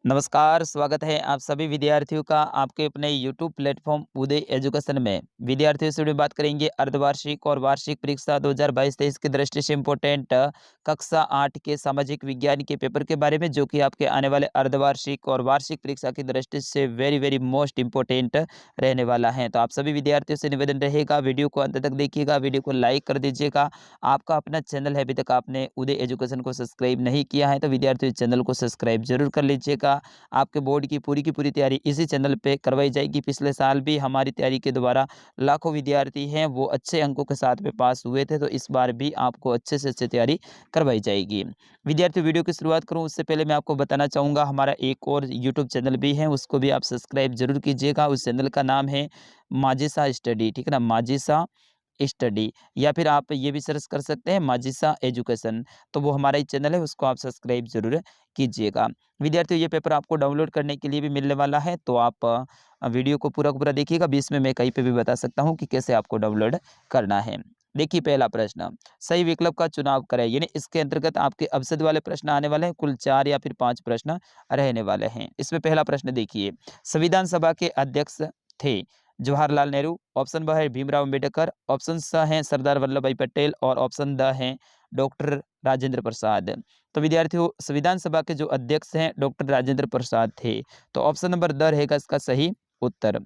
नमस्कार, स्वागत है आप सभी विद्यार्थियों का आपके अपने YouTube प्लेटफॉर्म उदय एजुकेशन में। विद्यार्थियों से बात करेंगे अर्धवार्षिक और वार्षिक परीक्षा 2022-23 की दृष्टि से इम्पोर्टेंट कक्षा 8 के सामाजिक विज्ञान के पेपर के बारे में, जो कि आपके आने वाले अर्धवार्षिक और वार्षिक परीक्षा की दृष्टि से वेरी वेरी मोस्ट इम्पोर्टेंट रहने वाला है। तो आप सभी विद्यार्थियों से निवेदन रहेगा, वीडियो को अंत तक देखिएगा, वीडियो को लाइक कर दीजिएगा। आपका अपना चैनल है, अभी तक आपने उदय एजुकेशन को सब्सक्राइब नहीं किया है तो विद्यार्थियों चैनल को सब्सक्राइब जरूर कर लीजिएगा। आपके बोर्ड की पूरी तैयारी इसी चैनल पे करवाई जाएगी। पिछले साल भी हमारी तैयारी के द्वारा लाखों विद्यार्थी हैं वो अच्छे अंकों के साथ में पास हुए थे, तो इस बार भी आपको अच्छे से अच्छी तैयारी करवाई जाएगी। विद्यार्थी, वीडियो की शुरुआत करूं उससे पहले मैं आपको बताना चाहूँगा, हमारा एक और यूट्यूब चैनल भी है, उसको भी आप सब्सक्राइब जरूर कीजिएगा। उस चैनल का नाम है माजिसा स्टडी, ठीक है ना, माजिसा स्टडी, या फिर आप ये भी सर्च कर सकते हैं माजिसा एजुकेशन। तो वो हमारा ही चैनल है, उसको आप सब्सक्राइब जरूर कीजिएगा। विद्यार्थियों, ये पेपर आपको डाउनलोड करने के लिए भी मिलने वाला है, तो आप वीडियो को पूरा का पूरा देखिएगा। बीच में मैं कहीं पे भी बता सकता हूँ कि कैसे आपको डाउनलोड करना है। देखिए, पहला प्रश्न, सही विकल्प का चुनाव करें, यानी इसके अंतर्गत आपके अवसाद वाले प्रश्न आने वाले हैं। कुल 4 या फिर 5 प्रश्न रहने वाले हैं। इसमें पहला प्रश्न देखिए, संविधान सभा के अध्यक्ष थे जवाहरलाल नेहरू, ऑप्शन ब है भीमराव अम्बेडकर, ऑप्शन स है सरदार वल्लभ भाई पटेल और ऑप्शन द है डॉक्टर राजेंद्र प्रसाद। तो विद्यार्थियों, संविधान सभा के जो अध्यक्ष हैं डॉक्टर राजेंद्र प्रसाद थे, तो ऑप्शन नंबर द रहेगा इसका सही उत्तर।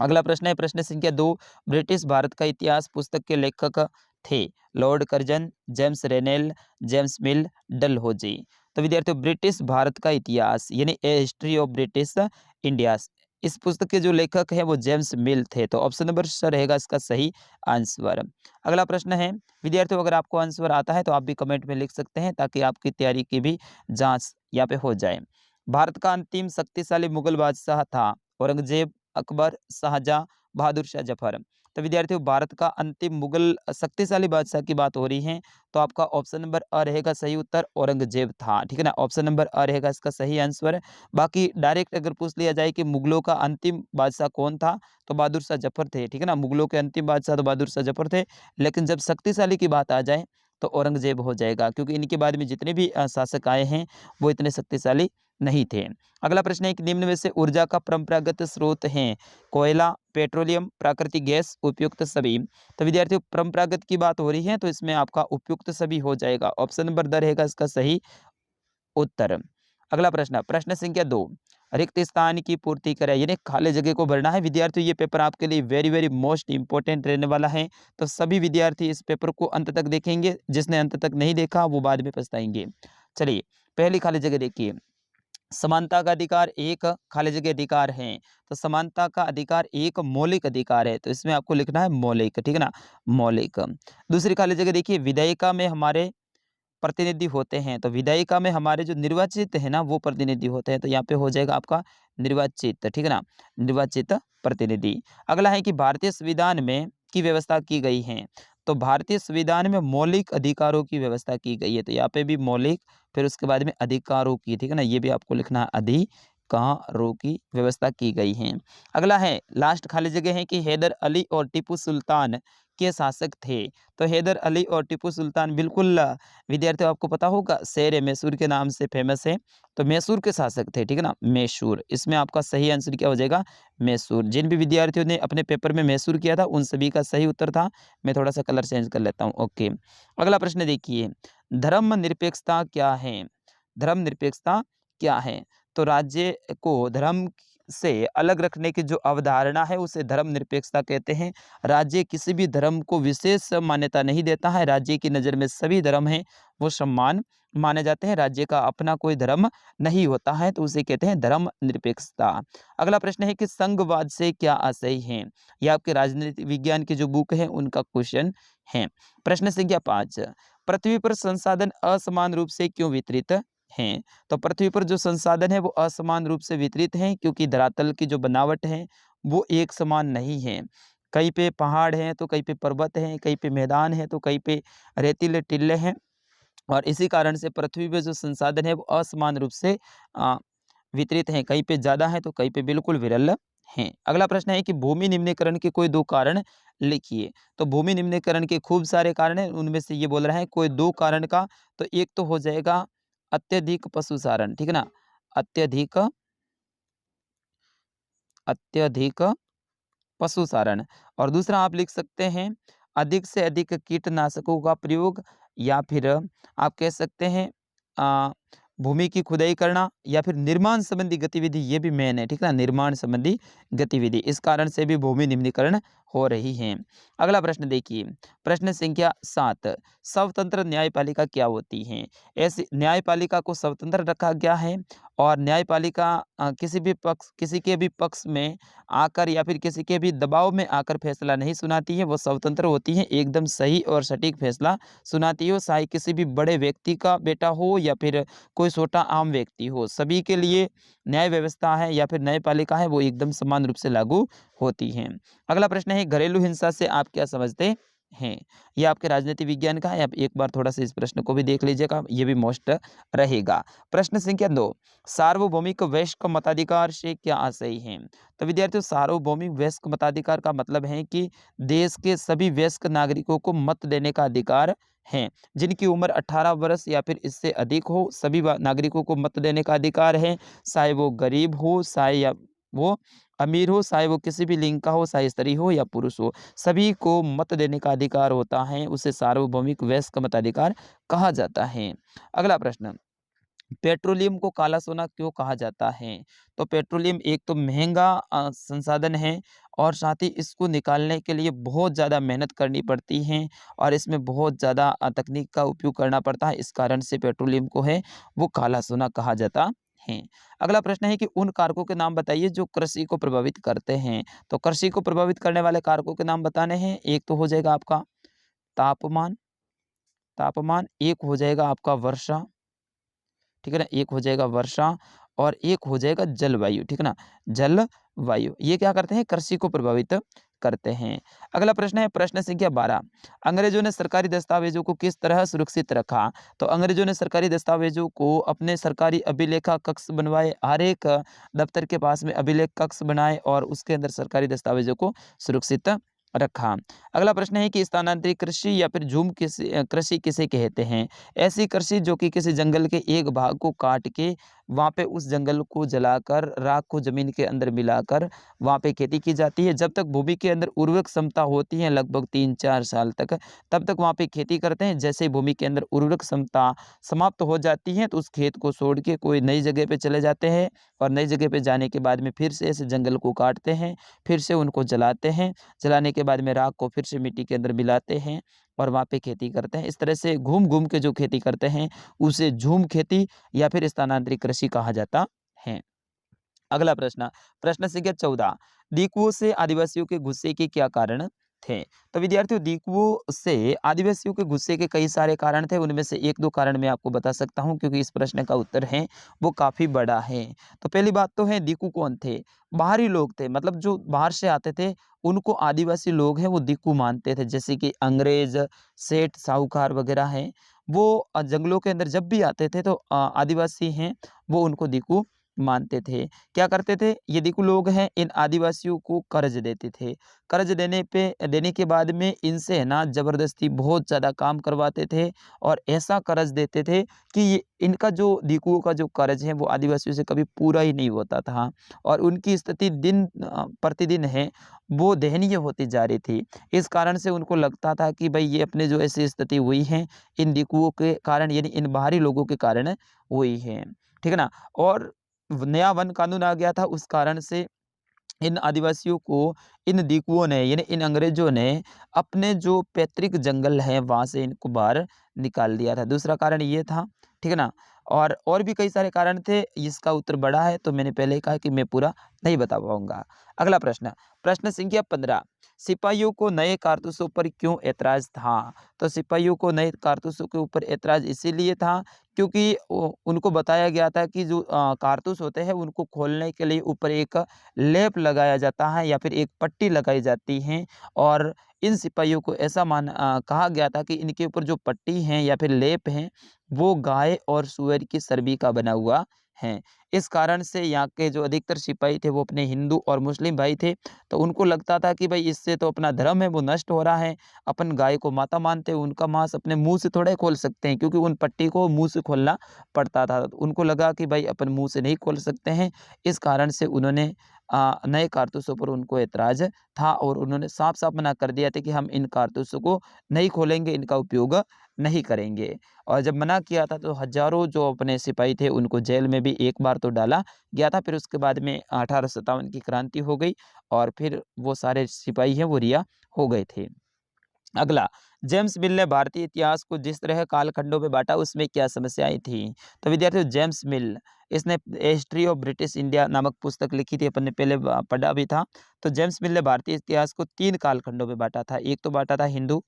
अगला प्रश्न है प्रश्न संख्या 2, ब्रिटिश भारत का इतिहास पुस्तक के लेखक थे लॉर्ड कर्जन, जेम्स रेनेल, जेम्स मिल, डलहौजी। तो विद्यार्थियों, ब्रिटिश भारत का इतिहास यानी ए हिस्ट्री ऑफ ब्रिटिश इंडिया, इस पुस्तक के जो लेखक हैं वो जेम्स मिल थे, तो ऑप्शन नंबर स रहेगा इसका सही आंसर। अगला प्रश्न है विद्यार्थियों, अगर आपको आंसर आता है तो आप भी कमेंट में लिख सकते हैं ताकि आपकी तैयारी की भी जांच यहाँ पे हो जाए। भारत का अंतिम शक्तिशाली मुगल बादशाह था औरंगजेब, अकबर, शाहजहां, बहादुर शाह जफर। तो विद्यार्थियों, भारत का अंतिम मुगल शक्तिशाली बादशाह की बात हो रही है, तो आपका ऑप्शन नंबर अ रहेगा सही उत्तर, औरंगजेब था, ठीक है ना। ऑप्शन नंबर अ रहेगा इसका सही आंसर। बाकी डायरेक्ट अगर पूछ लिया जाए कि मुगलों का अंतिम बादशाह कौन था, तो बहादुर शाह जफर थे, ठीक है ना। मुगलों के अंतिम बादशाह तो बहादुर शाह जफर थे, लेकिन जब शक्तिशाली की बात आ जाए तो औरंगजेब हो जाएगा, क्योंकि इनके बाद में जितने भी शासक आए हैं वो इतने शक्तिशाली नहीं थे। अगला प्रश्न है कि निम्न में से ऊर्जा का परंपरागत स्रोत हैं कोयला, पेट्रोलियम, प्राकृतिक गैस, उपयुक्त सभी। तो विद्यार्थियों, परंपरागत की बात हो रही है तो इसमें आपका उपयुक्त सभी हो जाएगा। ऑप्शन नंबर द रहेगा इसका सही उत्तर। अगला प्रश्न, प्रश्न संख्या 2, रिक्त स्थान की पूर्ति करें, यानी खाली जगह को भरना है। विद्यार्थियों, ये पेपर आपके लिए वेरी वेरी मोस्ट इंपॉर्टेंट रहने वाला है, तो सभी विद्यार्थी इस पेपर को अंत तक देखेंगे। जिसने अंत तक नहीं देखा वो बाद में पछताएंगे। चलिए, पहली खाली जगह देखिए, समानता का अधिकार एक खाली जगह अधिकार है, तो समानता का अधिकार एक मौलिक अधिकार है, तो इसमें आपको लिखना है मौलिक, ठीक है ना, मौलिक। दूसरी खाली जगह देखिए, विधायिका में हमारे प्रतिनिधि होते हैं, तो विधायिका में हमारे जो निर्वाचित है ना वो प्रतिनिधि होते हैं, तो यहाँ पे हो जाएगा आपका निर्वाचित, ठीक है ना, निर्वाचित प्रतिनिधि। अगला है कि भारतीय संविधान में की व्यवस्था की गई है, तो भारतीय संविधान में मौलिक अधिकारों की व्यवस्था की गई है, तो यहाँ पे भी मौलिक, फिर उसके बाद में अधिकारों की, ठीक है ना, ये भी आपको लिखना है अधिकारों की व्यवस्था की गई है। अगला है लास्ट खाली जगह है कि हैदर अली और टीपू सुल्तान के शासक थे, तो हैदर अली और टीपू सुल्तान बिल्कुल विद्यार्थियों आपको पता होगा शेर ए मैसूर के नाम से फेमस है, तो मैसूर के शासक थे, ठीक है ना, मैसूर। इसमें आपका सही आंसर क्या हो जाएगा, मैसूर। जिन भी विद्यार्थियों ने अपने पेपर में मैसूर किया था उन सभी का सही उत्तर था। मैं थोड़ा सा कलर चेंज कर लेता हूँ, ओके। अगला प्रश्न देखिए, धर्मनिरपेक्षता क्या है, धर्मनिरपेक्षता क्या है। तो राज्य को धर्म से अलग रखने की जो अवधारणा है उसे धर्मनिरपेक्षता कहते हैं। राज्य किसी भी धर्म को विशेष मान्यता नहीं देता है, राज्य की नज़र में सभी धर्म हैं वो सम्मान माने जाते हैं, राज्य का अपना कोई धर्म नहीं होता है, तो उसे कहते हैं धर्मनिरपेक्षता। अगला प्रश्न है कि संघवाद से क्या आशय है, यह आपके राजनीति विज्ञान की जो बुक है उनका क्वेश्चन है। प्रश्न संख्या 5, पृथ्वी पर संसाधन असमान रूप से क्यों वितरित हैं। तो पृथ्वी पर जो संसाधन है वो असमान रूप से वितरित हैं, क्योंकि धरातल की जो बनावट है वो एक समान नहीं है। कहीं पे पहाड़ हैं तो कहीं पे पर्वत हैं, कहीं पे मैदान है तो कहीं पे रेतीले टिल्ले हैं, और इसी कारण से पृथ्वी पे जो संसाधन है वो असमान रूप से अ, वितरित हैं, कहीं पे ज़्यादा है तो कहीं पे बिल्कुल विरल हैं। अगला प्रश्न है कि भूमि निम्नीकरण के कोई 2 कारण लिखिए। तो भूमि निम्नीकरण के खूब सारे कारण हैं, उनमें से ये बोल रहा है कोई 2 कारण का, तो एक तो हो जाएगा अत्यधिक पशुचारण, ठीक है ना, अत्यधिक अत्यधिक पशुचारण। और दूसरा आप लिख सकते हैं अधिक से अधिक कीटनाशकों का प्रयोग, या फिर आप कह सकते हैं अ, भूमि की खुदाई करना, या फिर निर्माण संबंधी गतिविधि, ये भी मेन है, ठीक है ना, निर्माण संबंधी गतिविधि, इस कारण से भी भूमि निम्नीकरण हो रही है। अगला प्रश्न देखिए, प्रश्न संख्या 7, स्वतंत्र न्यायपालिका क्या होती है? ऐसी न्यायपालिका को स्वतंत्र रखा गया है, और न्यायपालिका किसी के भी पक्ष में आकर या फिर किसी के भी दबाव में आकर फैसला नहीं सुनाती है, वो स्वतंत्र होती है, एकदम सही और सटीक फैसला सुनाती हो, चाहे किसी भी बड़े व्यक्ति का बेटा हो या फिर कोई छोटा आम व्यक्ति हो, सभी के लिए न्याय व्यवस्था है या फिर न्यायपालिका है वो एकदम समान रूप से लागू होती है। अगला प्रश्न है, घरेलू हिंसा से आप क्या समझते हैं? ये आपके राजनीति विज्ञान का है, आप एक बार थोड़ा सा इस प्रश्न को भी देख लीजिएगा, ये भी मोस्ट रहेगा। प्रश्न संख्या 2, सार्वभौमिक वयस्क मताधिकार से क्या आशय है? तो विद्यार्थियों, सार्वभौमिक वयस्क मताधिकार का मतलब है कि देश के सभी वयस्क नागरिकों को मत देने का अधिकार है। जिनकी उम्र 18 वर्ष या फिर इससे अधिक हो, सभी नागरिकों को मत देने का अधिकार है, चाहे वो गरीब हो, चाहे या वो अमीर हो, चाहे वो किसी भी लिंग का हो, चाहे स्त्री हो या पुरुष हो, सभी को मत देने का अधिकार होता है, उसे सार्वभौमिक वयस्क मताधिकार कहा जाता है। अगला प्रश्न, पेट्रोलियम को काला सोना क्यों कहा जाता है? तो पेट्रोलियम एक तो महंगा संसाधन है, और साथ ही इसको निकालने के लिए बहुत ज़्यादा मेहनत करनी पड़ती है, और इसमें बहुत ज़्यादा तकनीक का उपयोग करना पड़ता है, इस कारण से पेट्रोलियम को है वो काला सोना कहा जाता है। अगला प्रश्न है कि उन कारकों के नाम बताइए जो कृषि को प्रभावित करते हैं। तो कृषि को प्रभावित करने वाले कारकों के नाम बताने हैं। एक तो हो जाएगा आपका तापमान, एक हो जाएगा आपका वर्षा, ठीक है ना, एक हो जाएगा वर्षा, और एक हो जाएगा जलवायु, ठीक है ना, जलवायु, ये क्या करते हैं, कृषि को प्रभावित करते हैं। अगला प्रश्न है प्रश्न संख्या 12, अंग्रेजों ने सरकारी दस्तावेजों को किस तरह सुरक्षित रखा? तो अंग्रेजों ने सरकारी दस्तावेजों को अपने सरकारी अभिलेखा कक्ष बनवाए, हर एक दफ्तर के पास में अभिलेख कक्ष बनाए, और उसके अंदर सरकारी दस्तावेजों को सुरक्षित रखा। अगला प्रश्न है कि स्थानांतरित कृषि या फिर कृषि किसे कहते हैं? ऐसी कृषि जो कि किसी जंगल के एक भाग को काट के वहाँ पे उस जंगल को जलाकर राख को जमीन के अंदर मिलाकर वहाँ पे खेती की जाती है। जब तक भूमि के अंदर उर्वरक क्षमता होती है लगभग 3-4 साल तक, तब तक वहाँ पे खेती करते हैं। जैसे ही भूमि के अंदर उर्वरक क्षमता समाप्त हो जाती है तो उस खेत को छोड़ के कोई नई जगह पे चले जाते हैं, और नई जगह पे जाने के बाद में फिर से ऐसे जंगल को काटते हैं, फिर से उनको जलाते हैं, जलाने के बाद में राख को फिर से मिट्टी के अंदर मिलाते हैं और वहाँ पे खेती करते हैं। इस तरह से घूम-घूम के जो खेती करते हैं उसे झूम खेती या फिर स्थानांतरित कृषि कहा जाता है। अगला प्रश्न, प्रश्न संख्या 14, दीकुओं से आदिवासियों के गुस्से के क्या कारण थे? तो विद्यार्थियों, दीकुओं से आदिवासियों के गुस्से के कई सारे कारण थे, उनमें से 1-2 कारण मैं आपको बता सकता हूँ क्योंकि इस प्रश्न का उत्तर है वो काफ़ी बड़ा है। तो पहली बात तो है, दीकू कौन थे? बाहरी लोग थे, मतलब जो बाहर से आते थे उनको आदिवासी लोग हैं वो दीकू मानते थे। जैसे कि अंग्रेज, सेठ, साहूकार वगैरह हैं, वो जंगलों के अंदर जब भी आते थे तो आदिवासी हैं वो उनको दीकू मानते थे। क्या करते थे? ये दीकू लोग हैं इन आदिवासियों को कर्ज देते थे। कर्ज देने के बाद में इनसे है ना ज़बरदस्ती बहुत ज़्यादा काम करवाते थे, और ऐसा कर्ज देते थे कि ये इनका जो दीकुओं का जो कर्ज है वो आदिवासियों से कभी पूरा ही नहीं होता था, और उनकी स्थिति प्रतिदिन है वो दयनीय होती जा रही थी। इस कारण से उनको लगता था कि भई ये अपने जो ऐसी स्थिति हुई है इन दीकुओं के कारण, यानी इन बाहरी लोगों के कारण हुई है। ठीक है ना? और नया वन कानून आ गया था, उस कारण से इन आदिवासियों को इन दीकुओं ने यानी इन अंग्रेजों ने अपने जो पैतृक जंगल है वहाँ से इनको बाहर निकाल दिया था। दूसरा कारण ये था, ठीक है ना? और भी कई सारे कारण थे, इसका उत्तर बड़ा है तो मैंने पहले ही कहा कि मैं पूरा नहीं बता पाऊँगा। अगला प्रश्न, प्रश्न संख्या 15, सिपाहियों को नए कारतूसों पर क्यों ऐतराज़ था? तो सिपाहियों को नए कारतूसों के ऊपर ऐतराज़ इसीलिए था क्योंकि उनको बताया गया था कि जो कारतूस होते हैं उनको खोलने के लिए ऊपर एक लेप लगाया जाता है या फिर एक पट्टी लगाई जाती है, और इन सिपाहियों को ऐसा कहा गया था कि इनके ऊपर जो पट्टी है या फिर लेप है वो गाय और सूअर की चर्बी का बना हुआ हैं। इस कारण से यहाँ के जो अधिकतर सिपाही थे वो अपने हिंदू और मुस्लिम भाई थे, तो उनको लगता था कि भाई इससे तो अपना धर्म है वो नष्ट हो रहा है। अपन गाय को माता मानते हैं, उनका मांस अपने मुँह से थोड़ा ही खोल सकते हैं, क्योंकि उन पट्टी को मुँह से खोलना पड़ता था। तो उनको लगा कि भाई अपन मुँह से नहीं खोल सकते हैं, इस कारण से उन्होंने नए कारतूसों पर उनको ऐतराज़ था और उन्होंने साफ-साफ मना कर दिया था कि हम इन कारतूसों को नहीं खोलेंगे, इनका उपयोग नहीं करेंगे। और जब मना किया था तो हज़ारों जो अपने सिपाही थे उनको जेल में भी एक बार तो डाला गया था। फिर उसके बाद में 1857 की क्रांति हो गई और फिर वो सारे सिपाही हैं वो रिहा हो गए थे। अगला, जेम्स मिल ने भारतीय इतिहास को जिस तरह कालखंडों में बाँटा उसमें क्या समस्याएँ थीं? तो विद्यार्थियों, जेम्स मिल इसने हिस्ट्री ऑफ ब्रिटिश इंडिया नामक पुस्तक लिखी थी, अपन ने पहले पढ़ा भी था। तो जेम्स मिल ने भारतीय इतिहास को 3 कालखंडों में बाँटा था। एक तो बाँटा था हिंदू,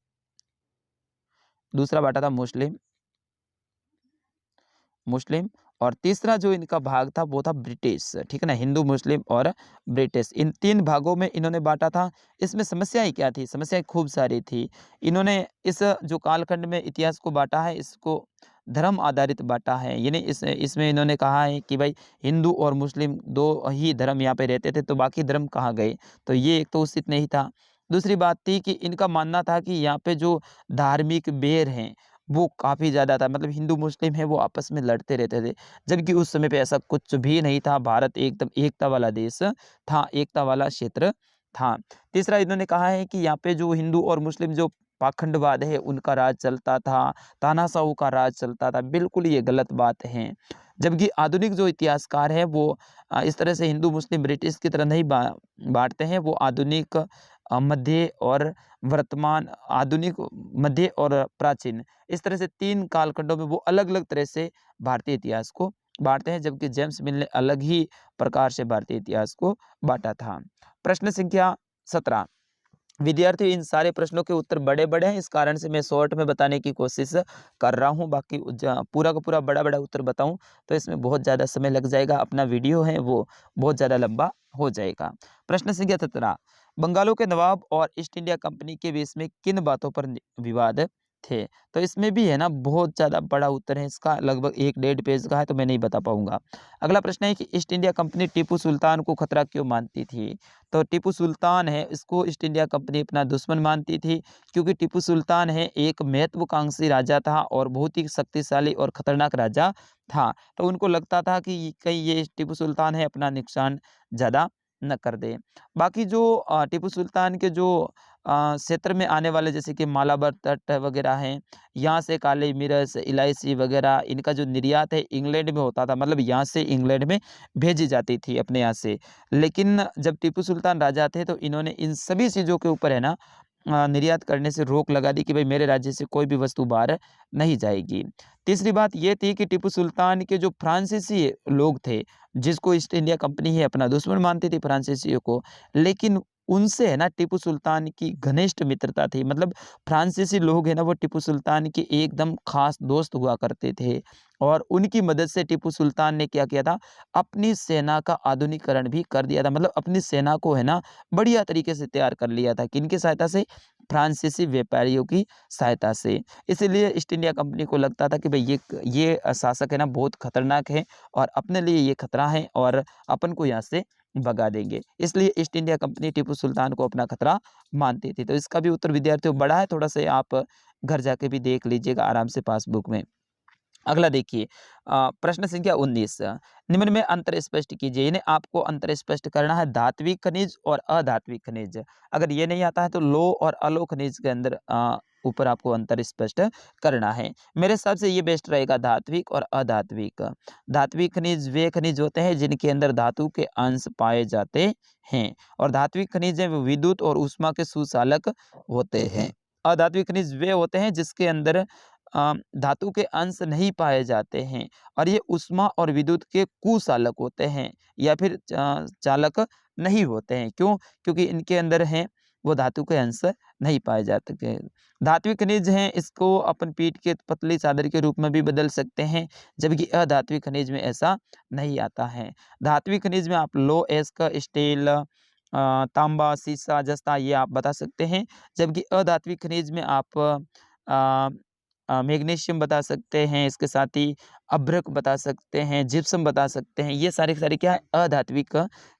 दूसरा बाँटा था मुस्लिम मुस्लिम और तीसरा जो इनका भाग था वो था ब्रिटिश, ठीक है ना? हिंदू, मुस्लिम और ब्रिटिश, इन 3 भागों में इन्होंने बाँटा था। इसमें समस्याएँ क्या थी? समस्याएँ खूब सारी थी। इन्होंने इस जो कालखंड में इतिहास को बाँटा है इसको धर्म आधारित बाँटा है। यानी इसमें इन्होंने कहा है कि भाई हिंदू और मुस्लिम 2 ही धर्म यहाँ पे रहते थे, तो बाकी धर्म कहाँ गए? तो ये एक तो उचित नहीं था। दूसरी बात थी कि इनका मानना था कि यहाँ पे जो धार्मिक बैर हैं वो काफ़ी ज़्यादा था, मतलब हिंदू मुस्लिम है वो आपस में लड़ते रहते थे। जबकि उस समय पे ऐसा कुछ भी नहीं था, भारत एकदम एकता वाला देश था, एकता वाला क्षेत्र था। तीसरा इन्होंने कहा है कि यहाँ पे जो हिंदू और मुस्लिम जो पाखंडवाद है उनका राज चलता था, तानाशाहों का राज चलता था, बिल्कुल ये गलत बात है। जबकि आधुनिक जो इतिहासकार हैं वो इस तरह से हिंदू, मुस्लिम, ब्रिटिश की तरह नहीं बाँटते हैं, वो आधुनिक मध्य और वर्तमान, आधुनिक, मध्य और प्राचीन, इस तरह से 3 कालखंडों में वो अलग-अलग तरह से भारतीय इतिहास को बाँटते हैं, जबकि जेम्स मिल ने अलग ही प्रकार से भारतीय इतिहास को बाँटा था। प्रश्न संख्या 17, विद्यार्थियों, इन सारे प्रश्नों के उत्तर बड़े-बड़े हैं, इस कारण से मैं शॉर्ट में बताने की कोशिश कर रहा हूँ। बाकी पूरा का पूरा बड़ा-बड़ा उत्तर बताऊँ तो इसमें बहुत ज़्यादा समय लग जाएगा, अपना वीडियो है वो बहुत ज़्यादा लंबा हो जाएगा। प्रश्न संख्या 17, बंगालों के नवाब और ईस्ट इंडिया कंपनी के बीच में किन बातों पर विवाद थे? तो इसमें भी है ना बहुत ज़्यादा बड़ा उत्तर है इसका, लगभग 1 डेढ़ पेज का है, तो मैं नहीं बता पाऊँगा। अगला प्रश्न है कि east India company Tipu Sultan को खतरा क्यों मानती थी? तो टीपू सुल्तान है इसको ईस्ट इंडिया कंपनी अपना दुश्मन मानती थी, क्योंकि टीपू सुल्तान है एक महत्वाकांक्षी राजा था और बहुत ही शक्तिशाली और खतरनाक राजा था। तो उनको लगता था कि कहीं ये टीपू सुल्तान है अपना नुकसान ज़्यादा न कर दे। बाकी जो टीपू सुल्तान के जो क्षेत्र में आने वाले जैसे कि मालाबार तट वगैरह हैं, यहाँ से काली मिर्च, इलायची वगैरह इनका जो निर्यात है इंग्लैंड में होता था, मतलब यहाँ से इंग्लैंड में भेजी जाती थी अपने यहाँ से। लेकिन जब टीपू सुल्तान राजा थे तो इन्होंने इन सभी चीज़ों के ऊपर है ना निर्यात करने से रोक लगा दी कि भाई मेरे राज्य से कोई भी वस्तु बाहर नहीं जाएगी। तीसरी बात ये थी कि टीपू सुल्तान के जो फ्रांसीसी लोग थे, जिसको ईस्ट इंडिया कंपनी है अपना दुश्मन मानती थी फ्रांसीसियों को, लेकिन उनसे है ना टीपू सुल्तान की घनिष्ठ मित्रता थी। मतलब फ्रांसीसी लोग है ना वो टीपू सुल्तान के एकदम खास दोस्त हुआ करते थे और उनकी मदद से टीपू सुल्तान ने क्या किया था, अपनी सेना का आधुनिकीकरण भी कर दिया था। मतलब अपनी सेना को है ना बढ़िया तरीके से तैयार कर लिया था, किनकी सहायता से? फ्रांसीसी व्यापारियों की सहायता से। इसीलिए ईस्ट इंडिया कंपनी को लगता था कि भाई ये शासक है ना बहुत खतरनाक है और अपने लिए ये खतरा है और अपन को यहाँ से भगा देंगे। इसलिए east India company Tipu Sultan को अपना खतरा मानती थी। तो इसका भी उत्तर विद्यार्थियों बड़ा है, थोड़ा सा आप घर जाके भी देख लीजिएगा आराम से पासबुक में। अगला देखिए, प्रश्न संख्या 19, निम्न में अंतर स्पष्ट कीजिए। यानी आपको अंतर स्पष्ट करना है धात्विक खनिज और अधात्विक खनिज। अगर ये नहीं आता है तो लो और अलो खनिज के अंदर ऊपर आपको अंतर स्पष्ट करना है। मेरे हिसाब से ये बेस्ट रहेगा धात्विक और अधात्विक। धात्विक खनिज वे खनिज होते हैं जिनके अंदर धातु के अंश पाए जाते हैं और धात्विक खनिज है वो विद्युत और ऊष्मा के सुचालक होते हैं। अधात्विक खनिज वे होते हैं जिसके अंदर धातु के अंश नहीं पाए जाते हैं और ये ऊष्मा और विद्युत के कुचालक होते हैं या फिर चालक नहीं होते हैं। क्यों? क्योंकि इनके अंदर हैं वो धातु के अंश नहीं पाए जाते हैं। धात्विक खनिज हैं इसको अपन पीठ के पतली चादर के रूप में भी बदल सकते हैं, जबकि अधात्विक खनिज में ऐसा नहीं आता है। धात्विक खनिज में आप लो एस्क, स्टील, तांबा, सीसा, जस्ता ये आप बता सकते हैं, जबकि अधात्विक खनिज में आप मैग्नीशियम बता सकते हैं, इसके साथ ही अभ्रक बता सकते हैं, जिप्सम बता सकते हैं। ये सारे के सारे क्या है, अधात्विक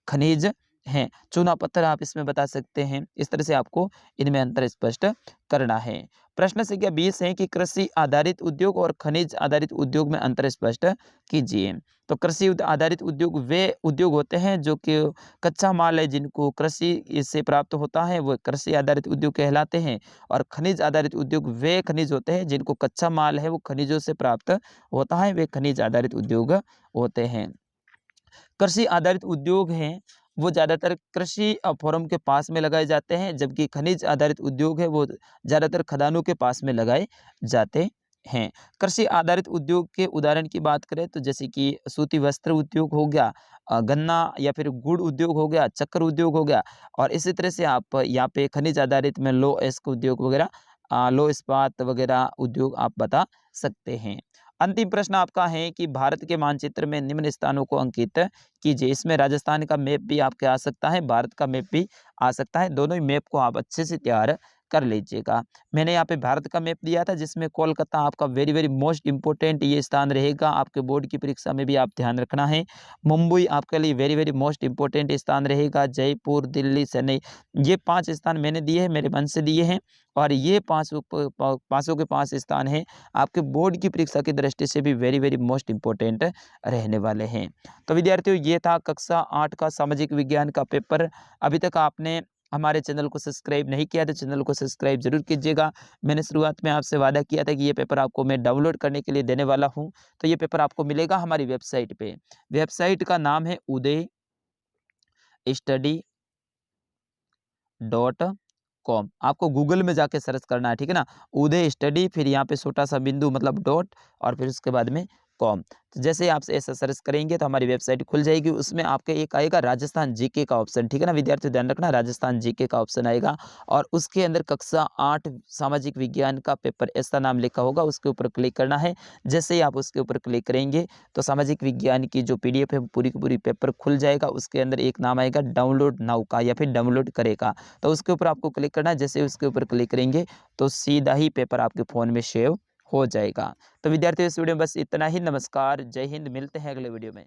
खनिज हैं। चूना पत्थर आप इसमें बता सकते हैं। इस तरह से आपको इनमें अंतर स्पष्ट करना है। प्रश्न संख्या 20 है कि कृषि आधारित उद्योग और खनिज आधारित उद्योग में अंतर स्पष्ट कीजिए। तो कृषि आधारित उद्योग वे उद्योग होते हैं जो कि कच्चा माल है, जिनको कृषि से प्राप्त होता है, वो कृषि आधारित उद्योग कहलाते हैं। और खनिज आधारित उद्योग वे खनिज होते हैं जिनको कच्चा माल है वो खनिजों से प्राप्त होता है, वे खनिज आधारित उद्योग होते हैं। कृषि आधारित उद्योग हैं वो ज़्यादातर कृषि फॉर्म के पास में लगाए जाते हैं, जबकि खनिज आधारित उद्योग है वो ज़्यादातर खदानों के पास में लगाए जाते हैं। कृषि आधारित उद्योग के उदाहरण की बात करें तो जैसे कि सूती वस्त्र उद्योग हो गया, गन्ना या फिर गुड़ उद्योग हो गया, चक्कर उद्योग हो गया। और इसी तरह से आप यहाँ पे खनिज आधारित में लो एस्क उद्योग वगैरह, लो इस्पात वगैरह उद्योग आप बता सकते हैं। अंतिम प्रश्न आपका है कि भारत के मानचित्र में निम्न स्थानों को अंकित कीजिए। इसमें राजस्थान का मैप भी आपके आ सकता है, भारत का मैप भी आ सकता है। दोनों ही मैप को आप अच्छे से तैयार कर लीजिएगा। मैंने यहाँ पे भारत का मैप दिया था जिसमें कोलकाता आपका वेरी वेरी मोस्ट इंपॉर्टेंट ये स्थान रहेगा, आपके बोर्ड की परीक्षा में भी आप ध्यान रखना है। मुंबई आपके लिए वेरी वेरी मोस्ट इंपॉर्टेंट स्थान रहेगा। जयपुर, दिल्ली, चेन्नई, ये 5 स्थान मैंने दिए हैं, मेरे मन से दिए हैं। और ये पाँचों के 5 स्थान हैं आपके बोर्ड की परीक्षा की दृष्टि से भी वेरी वेरी मोस्ट इंपॉर्टेंट रहने वाले हैं। तो विद्यार्थियों, ये था कक्षा 8 का सामाजिक विज्ञान का पेपर। अभी तक आपने हमारे चैनल को सब्सक्राइब नहीं किया तो चैनल को सब्सक्राइब जरूर कीजिएगा। मैंने शुरुआत में आपसे वादा किया था कि ये पेपर आपको मैं डाउनलोड करने के लिए देने वाला हूँ। तो ये पेपर आपको मिलेगा हमारी वेबसाइट पे। वेबसाइट का नाम है उदय स्टडी .com। आपको गूगल में जाके सर्च करना है, ठीक है ना। उदय स्टडी, फिर यहाँ पे छोटा सा बिंदु मतलब डॉट, और फिर उसके बाद में कॉम। तो जैसे आप ऐसा सर्च करेंगे तो हमारी वेबसाइट खुल जाएगी। उसमें आपके एक आएगा राजस्थान जीके का ऑप्शन, ठीक है ना विद्यार्थियों, ध्यान रखना, राजस्थान जीके का ऑप्शन आएगा। और उसके अंदर कक्षा 8 सामाजिक विज्ञान का पेपर ऐसा नाम लिखा होगा, उसके ऊपर क्लिक करना है। जैसे ही आप उसके ऊपर क्लिक करेंगे तो सामाजिक विज्ञान की जो PDF है पूरी की पूरी पेपर खुल जाएगा। उसके अंदर एक नाम आएगा डाउनलोड नाउ का या फिर डाउनलोड करेगा, तो उसके ऊपर आपको क्लिक करना है। जैसे उसके ऊपर क्लिक करेंगे तो सीधा ही पेपर आपके फ़ोन में सेव हो जाएगा। तो विद्यार्थियों, इस वीडियो में बस इतना ही। नमस्कार, जय हिंद, मिलते हैं अगले वीडियो में।